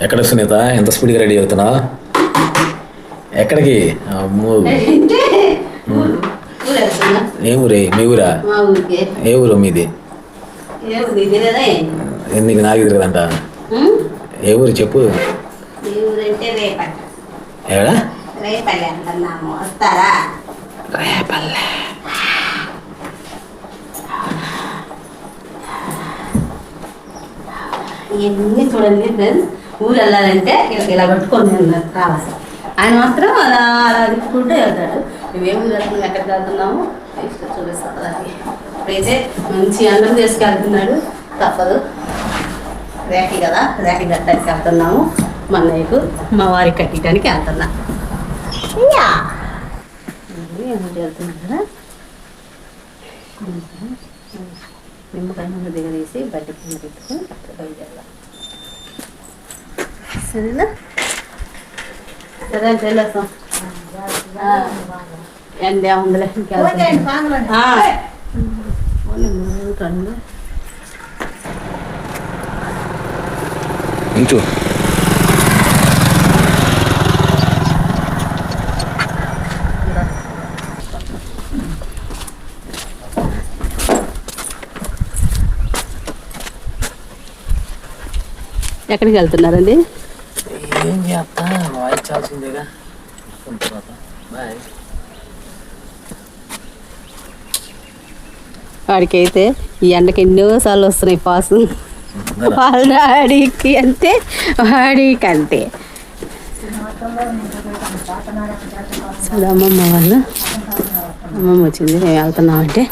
ఎక్కడ సునీత ఎంత స్పీడ్గా రెడీ అవుతున్నా? ఎక్కడికి? ఏ ఊరే? మీ ఊరా? ఏ ఊరు మీది? ఎందుకు నాకు తిరగదంట? ఏ ఊరు చెప్పు. ఏడా? రేపల్లె. ఇవన్నీ చూడండి ఫ్రెండ్స్, ఊరు వెళ్ళాలంటే ఇలా పట్టుకొని రావాలి. ఆయన మాత్రం అలా అలా తిప్పుకుంటూ వెళ్తాడు. మేమేం వెళ్తున్నాం, ఎక్కడికి వెళ్తున్నాము చూపిస్తాం. ఇప్పుడైతే మంచి అందరం తీసుకెళ్తున్నాడు, తప్పదు. రేఖి కదా, రేఖి కట్టడానికి వెళ్తున్నాము. మా అన్నయ్యకు మా వారికి కట్టడానికి వెళ్తున్నా. వెళ్తున్నాం కదా, నిమ్మకాయ ముందు దిగదీసి బట్టి కింద పెట్టుకొని బయలుదేరాలి. సరేనా? సరే అంటే వెళ్ళొస్తాం. ఎండ ఉందిలే ఇంచు ఎక్కడికి వెళ్తున్నారండి? ఏం చేస్తా, వాయించాల్సిందేగా. బాయ్. వాడికైతే ఈ ఎండకి ఎన్నోసార్లు వస్తున్నాయి పాసు. వాడికి అంతే, వాడికి అంతే. అసలు అమ్మమ్మ వాళ్ళు, అమ్మమ్మ వచ్చింది. మేము వెళ్తున్నామంటే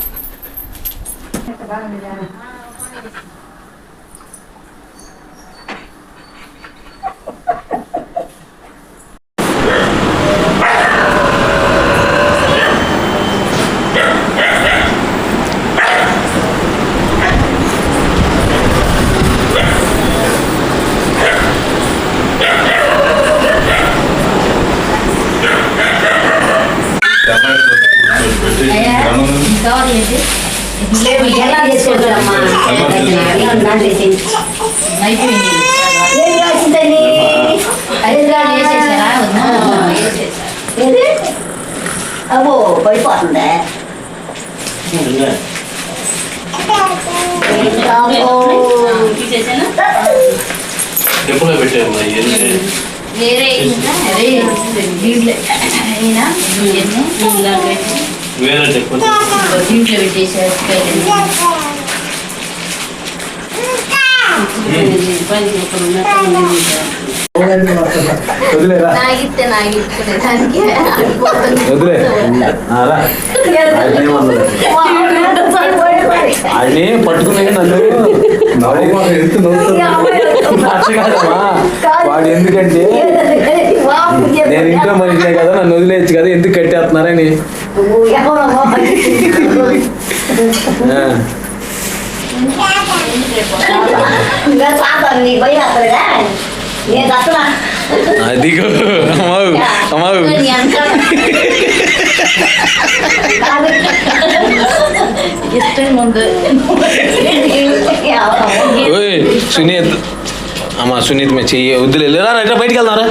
అబ్బో పడిపోతుందా? ఎప్పుడు పెట్టారు? వేరే చెప్పండి. దీంట్లో పెట్టేసారు. ఆయనే పట్టుకునే నన్ను వాడు ఎందుకంటే నేను ఇంట్లో మనిషినే కదా, నన్ను వదిలేయచ్చు కదా, ఎందుకు కట్టేస్తున్నారని. అదిగో సునీత్, అమ్మా సునీత్ మే చెయ్యి వద్దులే, ఎట్లా బయటికి వెళ్తారా?